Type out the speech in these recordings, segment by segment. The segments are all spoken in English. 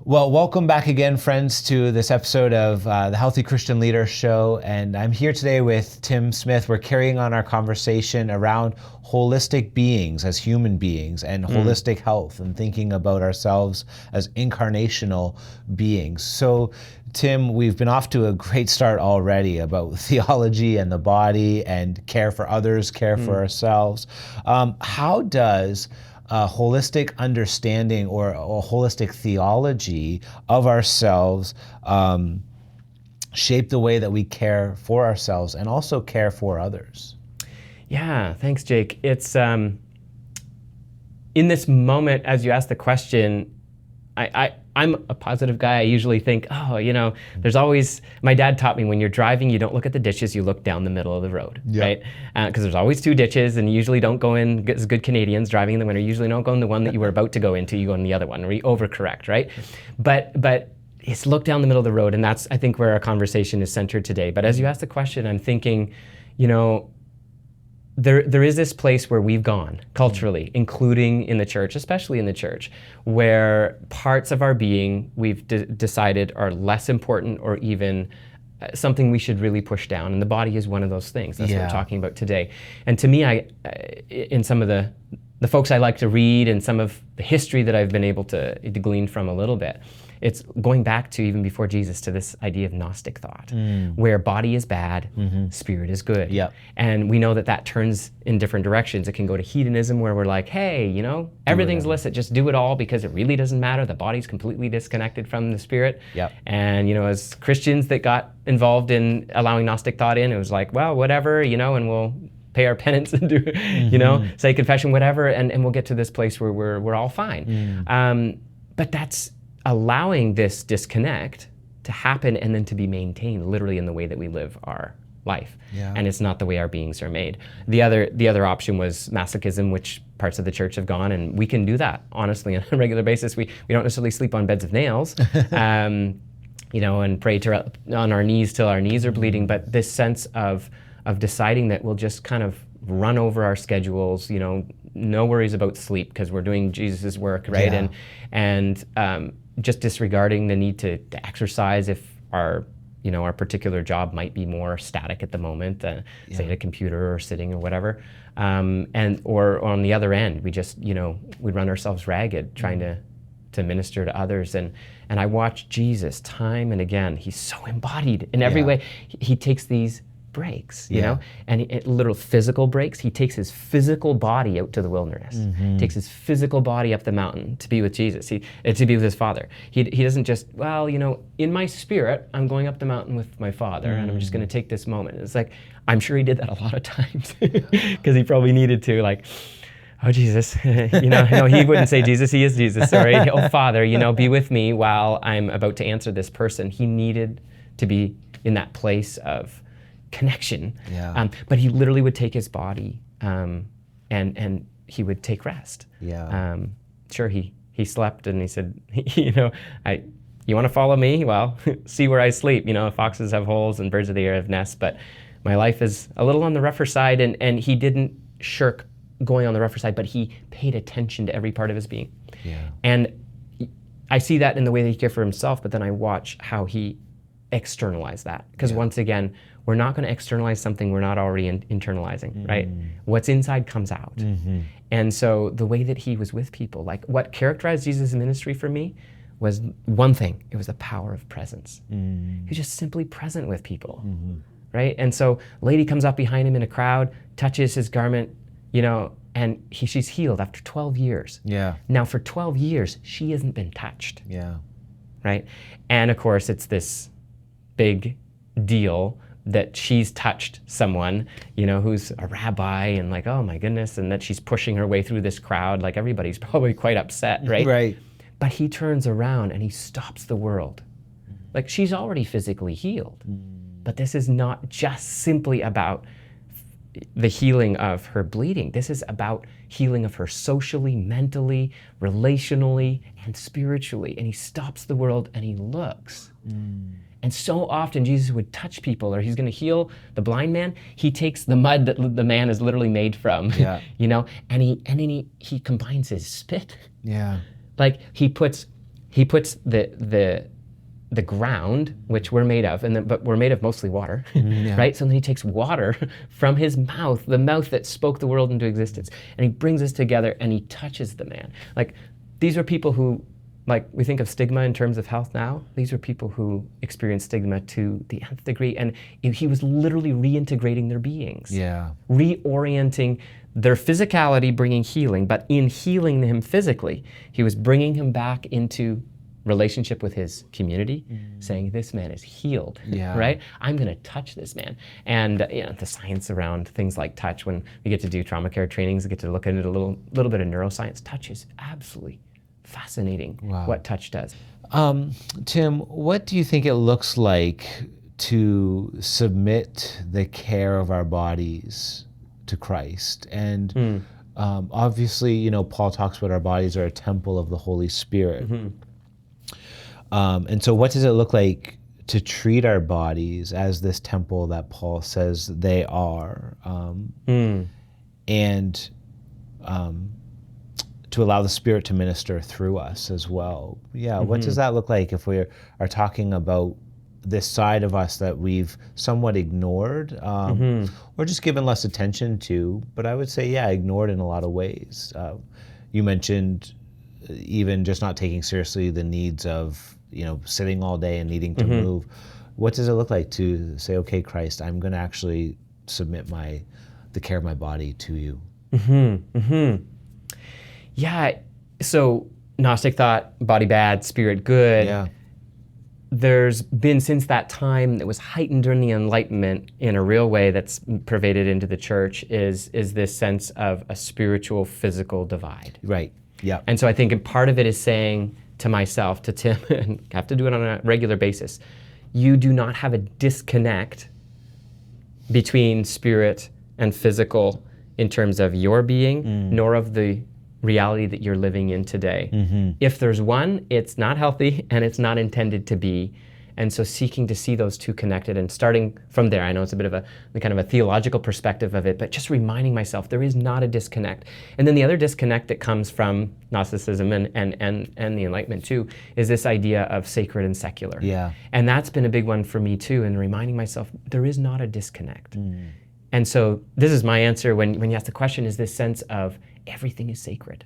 Well, welcome back again, friends, to this episode of the Healthy Christian Leader Show. And I'm here today with Tim Smith. We're carrying on our conversation around holistic beings as human beings and holistic health and thinking about ourselves as incarnational beings. So, Tim, we've been off to a great start already about theology and the body and care for others, care for ourselves. How does a holistic understanding or a holistic theology of ourselves shape the way that we care for ourselves and also care for others? Yeah, thanks, Jake. It's in this moment, as you asked the question, I'm a positive guy. I usually think, there's always, my dad taught me when you're driving, you don't look at the ditches, you look down the middle of the road, right? Because there's always two ditches and you usually don't go in, as good Canadians driving in the winter, usually don't go in the one that you were about to go into, you go in the other one, or you overcorrect, right? But it's look down the middle of the road, and that's, I think, where our conversation is centered today. But as you asked the question, I'm thinking, there is this place where we've gone culturally, including in the church, especially in the church, where parts of our being we've decided are less important or even something we should really push down. And the body is one of those things. That's what we're talking about today. And to me, in some of the folks I like to read and some of the history that I've been able to glean from a little bit, it's going back to even before Jesus to this idea of Gnostic thought, where body is bad, spirit is good. And we know that turns in different directions. It can go to hedonism, where we're like, hey, everything's illicit, just do it all because it really doesn't matter. The body's completely disconnected from the spirit. And, as Christians that got involved in allowing Gnostic thought in, it was like, well, whatever, and we'll pay our penance and do, say confession, whatever, and we'll get to this place where we're all fine. But that's allowing this disconnect to happen and then to be maintained literally in the way that we live our life. And it's not the way our beings are made. The other option was masochism, which parts of the church have gone, and we can do that honestly on a regular basis. We don't necessarily sleep on beds of nails, and pray on our knees till our knees are bleeding, but this sense of deciding that we'll just kind of run over our schedules, no worries about sleep because we're doing Jesus' work, right? And just disregarding the need to exercise if our particular job might be more static at the moment, say at a computer or sitting or whatever. Or on the other end, we just, we run ourselves ragged trying to minister to others. And I watch Jesus time and again. He's so embodied in every way. He takes these breaks, and literal physical breaks. He takes his physical body out to the wilderness, takes his physical body up the mountain to be with Jesus, to be with his Father. He doesn't just, in my spirit, I'm going up the mountain with my Father, and I'm just going to take this moment. It's like, I'm sure he did that a lot of times because he probably needed to, like, oh, Jesus, no, he wouldn't say Jesus, he is Jesus, sorry. Oh, Father, be with me while I'm about to answer this person. He needed to be in that place of connection, but he literally would take his body and he would take rest. Sure, he slept and he said, you want to follow me? Well, see where I sleep. Foxes have holes and birds of the air have nests, but my life is a little on the rougher side, and he didn't shirk going on the rougher side, but he paid attention to every part of his being. And I see that in the way that he cared for himself, but then I watch how he externalized that. Because once again, we're not going to externalize something we're not already internalizing, right? What's inside comes out. And so the way that he was with people, like what characterized Jesus' ministry for me was one thing. It was the power of presence. He was just simply present with people, right? And so a lady comes up behind him in a crowd, touches his garment, and she's healed after 12 years. Now for 12 years, she hasn't been touched. Right? And of course, it's this big deal that she's touched someone, who's a rabbi, and like, oh my goodness, and that she's pushing her way through this crowd. Like everybody's probably quite upset, right? Right. But he turns around and he stops the world. Like she's already physically healed. But this is not just simply about the healing of her bleeding. This is about healing of her socially, mentally, relationally, and spiritually. And he stops the world and he looks. And so often Jesus would touch people, or he's going to heal the blind man. He takes the mud that the man is literally made from, and then he combines his spit. Like he puts he puts the ground, which we're made of, but we're made of mostly water, right? So then he takes water from his mouth, the mouth that spoke the world into existence, and he brings us together and he touches the man. Like, these are people who, like, we think of stigma in terms of health now. These are people who experience stigma to the nth degree, and he was literally reintegrating their beings, reorienting their physicality, bringing healing, but in healing him physically, he was bringing him back into relationship with his community, saying, this man is healed, right? I'm going to touch this man. And the science around things like touch, when we get to do trauma care trainings, we get to look at it a little bit of neuroscience. Touch is absolutely fascinating. What touch does. Tim, what do you think it looks like to submit the care of our bodies to Christ? And obviously, Paul talks about our bodies are a temple of the Holy Spirit. And so what does it look like to treat our bodies as this temple that Paul says they are, and to allow the Spirit to minister through us as well? What does that look like if we are talking about this side of us that we've somewhat ignored, or just given less attention to, but I would say, ignored in a lot of ways. You mentioned even just not taking seriously the needs of sitting all day and needing to move. What does it look like to say, okay, Christ, I'm going to actually submit the care of my body to you? So Gnostic thought, body bad, spirit good. There's been, since that time that was heightened during the Enlightenment in a real way that's pervaded into the church, is this sense of a spiritual physical divide. Right. Yeah. And so I think part of it is saying to myself, to Tim, and I have to do it on a regular basis, you do not have a disconnect between spirit and physical in terms of your being, nor of the reality that you're living in today. If there's one, it's not healthy and it's not intended to be. And so seeking to see those two connected and starting from there, I know it's a bit of a kind of a theological perspective of it, but just reminding myself there is not a disconnect. And then the other disconnect that comes from Gnosticism and the Enlightenment too is this idea of sacred and secular. And that's been a big one for me too, and reminding myself there is not a disconnect. And so this is my answer when you ask the question, is this sense of everything is sacred.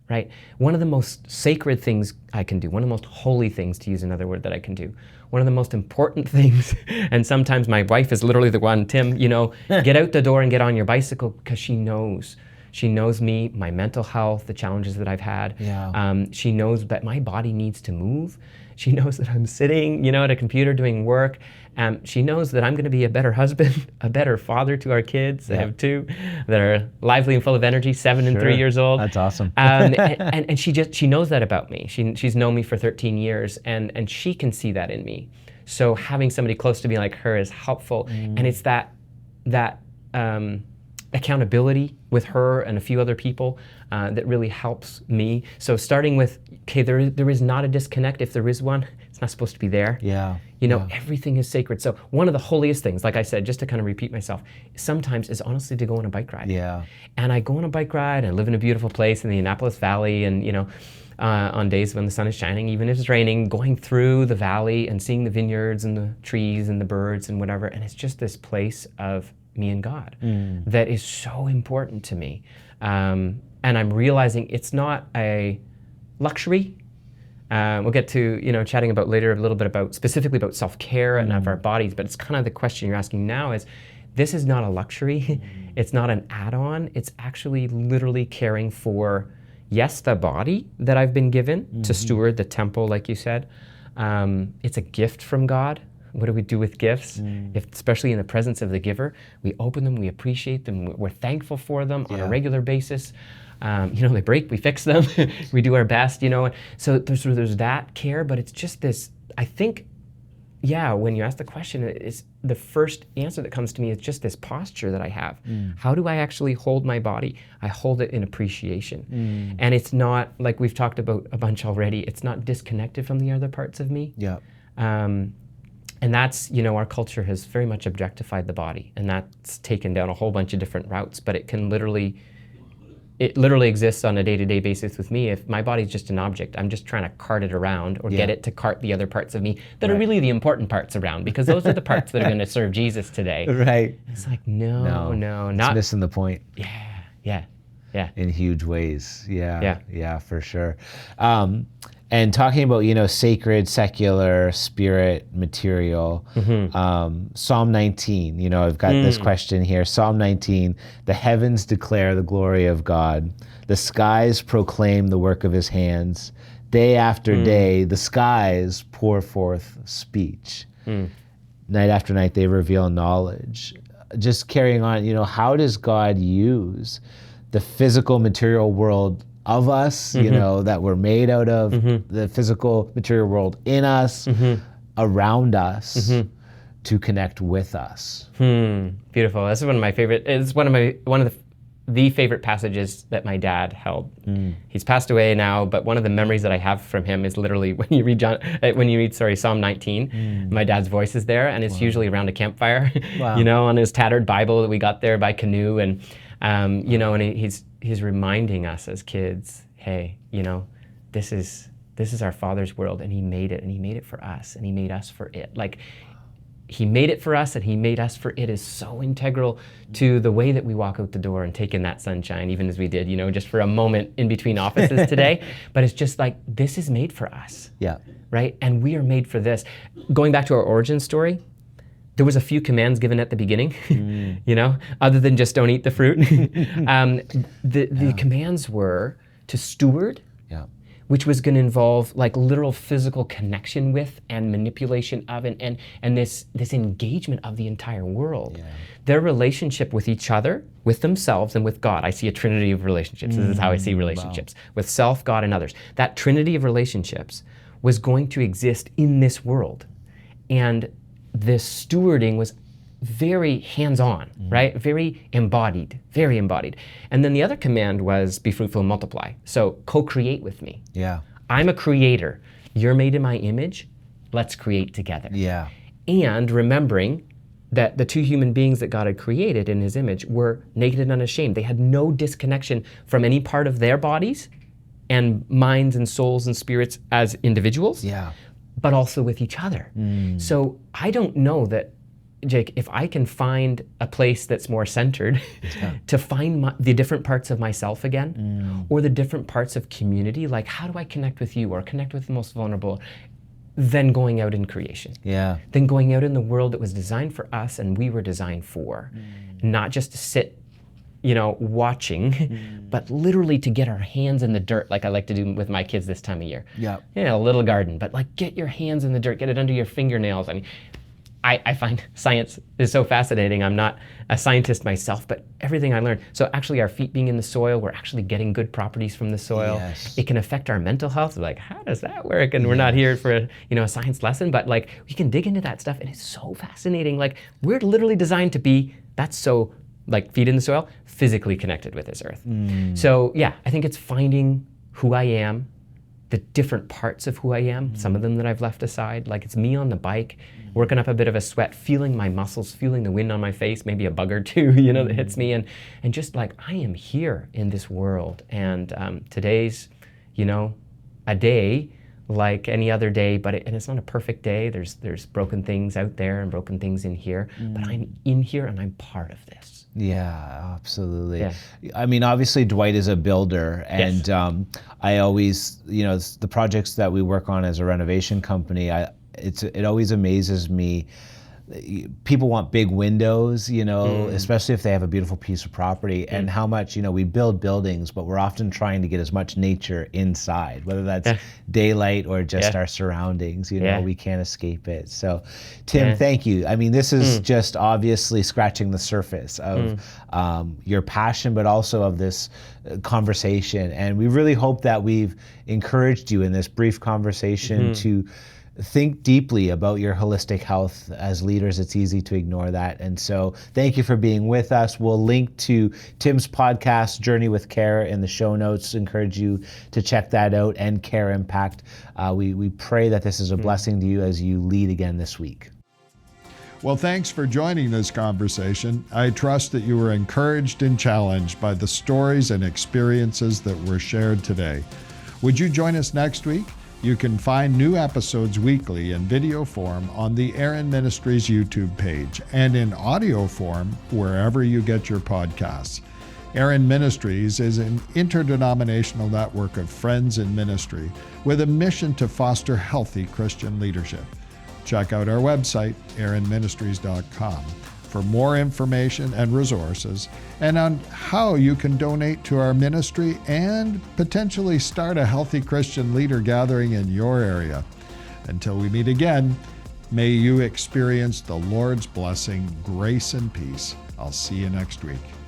Right? One of the most sacred things I can do, one of the most holy things, to use another word that I can do, one of the most important things, and sometimes my wife is literally the one, Tim, get out the door and get on your bicycle, because she knows me, my mental health, the challenges that I've had. She knows that my body needs to move. She knows that I'm sitting, at a computer doing work. She knows that I'm going to be a better husband, a better father to our kids. I have two that are lively and full of energy, 7 and 3 years old. That's awesome. And she knows that about me. She's known me for 13 years, and she can see that in me. So having somebody close to me like her is helpful, and it's that accountability with her and a few other people that really helps me. So starting with, okay, there is not a disconnect. If there is one, it's not supposed to be there. Everything is sacred. So one of the holiest things, like I said, just to kind of repeat myself, sometimes is honestly to go on a bike ride. And I go on a bike ride and live in a beautiful place in the Annapolis Valley, and on days when the sun is shining, even if it's raining, going through the valley and seeing the vineyards and the trees and the birds and whatever. And it's just this place of me and God that is so important to me. And I'm realizing it's not a luxury. We'll get to chatting about later a little bit about specifically about self-care and of our bodies, but it's kind of the question you're asking now is, this is not a luxury. It's not an add-on. It's actually literally caring for, yes, the body that I've been given to steward the temple, like you said. It's a gift from God. What do we do with gifts? Especially in the presence of the giver, we open them, we appreciate them, we're thankful for them on a regular basis. They break, we fix them, we do our best, So there's that care, but it's just this, I think, when you ask the question, it's the first answer that comes to me is just this posture that I have. How do I actually hold my body? I hold it in appreciation. And it's not, like we've talked about a bunch already, it's not disconnected from the other parts of me. And that's, our culture has very much objectified the body, and that's taken down a whole bunch of different routes, but it can literally it literally exists on a day-to-day basis with me. If my body's just an object, I'm just trying to cart it around or get it to cart the other parts of me that are really the important parts around, because those are the parts that are going to serve Jesus today. Right. It's like, no, It's not missing the point. Yeah. In huge ways. Yeah, for sure. And talking about, sacred, secular, spirit, material, Psalm 19, I've got this question here. Psalm 19, the heavens declare the glory of God. The skies proclaim the work of his hands. Day after day, the skies pour forth speech. Night after night, they reveal knowledge. Just carrying on, how does God use the physical material world of us, that we're made out of, the physical material world in us, around us, to connect with us? Beautiful. That's one of my favorite. It's one of the favorite passages that my dad held. He's passed away now, but one of the memories that I have from him is literally when you read Psalm 19. My dad's voice is there, and it's usually around a campfire, on his tattered Bible that we got there by canoe, and and he's reminding us as kids, hey, this is our Father's world, and he made it for us, and he made us for it. Like, he made it for us and he made us for it is so integral to the way that we walk out the door and take in that sunshine, even as we did, just for a moment in between offices today. But it's just like, this is made for us. Yeah. Right? And we are made for this. Going back to our origin story, there was a few commands given at the beginning, other than just don't eat the fruit. The commands were to steward, which was going to involve like literal physical connection with and manipulation of and this engagement of the entire world. Yeah. Their relationship with each other, with themselves, and with God. I see a trinity of relationships. This is how I see relationships. Wow. With self, God, and others. That trinity of relationships was going to exist in this world. And this stewarding was very hands-on, right? Very embodied. And then the other command was be fruitful and multiply. So co-create with me. Yeah. I'm a creator. You're made in my image. Let's create together. Yeah. And remembering that the two human beings that God had created in his image were naked and unashamed. They had no disconnection from any part of their bodies and minds and souls and spirits as individuals, but also with each other. So I don't know that, Jake, if I can find a place that's more centered to find the different parts of myself again, or the different parts of community, like how do I connect with you or connect with the most vulnerable, than going out in creation. Than going out in the world that was designed for us and we were designed for. Not just to sit, watching, but literally to get our hands in the dirt, like I like to do with my kids this time of year. A little garden, but like get your hands in the dirt, get it under your fingernails. I mean, I find science is so fascinating. I'm not a scientist myself, but everything I learned. So actually our feet being in the soil, we're actually getting good properties from the soil. It can affect our mental health. We're like, how does that work? And we're not here for a science lesson, but like we can dig into that stuff and it's so fascinating. Like we're literally designed to be, that's so like feet in the soil, physically connected with this earth. So yeah, I think it's finding who I am, the different parts of who I am, some of them that I've left aside. Like it's me on the bike, working up a bit of a sweat, feeling my muscles, feeling the wind on my face, maybe a bug or two, that hits me. And just like, I am here in this world. And today's, a day like any other day, and it's not a perfect day. There's broken things out there and broken things in here, but I'm in here and I'm part of this. Yeah, absolutely. I mean, obviously Dwight is a builder, and I always, the projects that we work on as a renovation company, it always amazes me. People want big windows, especially if they have a beautiful piece of property, and how much, we build buildings, but we're often trying to get as much nature inside, whether that's daylight or just our surroundings, we can't escape it. So, Tim, thank you. I mean, this is just obviously scratching the surface of your passion, but also of this conversation. And we really hope that we've encouraged you in this brief conversation to think deeply about your holistic health. As leaders, it's easy to ignore that. And so thank you for being with us. We'll link to Tim's podcast, Journey with Care, in the show notes. Encourage you to check that out, and Care Impact. We pray that this is a blessing to you as you lead again this week. Well, thanks for joining this conversation. I trust that you were encouraged and challenged by the stories and experiences that were shared today. Would you join us next week? You can find new episodes weekly in video form on the Aaron Ministries YouTube page and in audio form wherever you get your podcasts. Aaron Ministries is an interdenominational network of friends in ministry with a mission to foster healthy Christian leadership. Check out our website, aaronministries.com, for more information and resources and on how you can donate to our ministry and potentially start a healthy Christian leader gathering in your area. Until we meet again, may you experience the Lord's blessing, grace, and peace. I'll see you next week.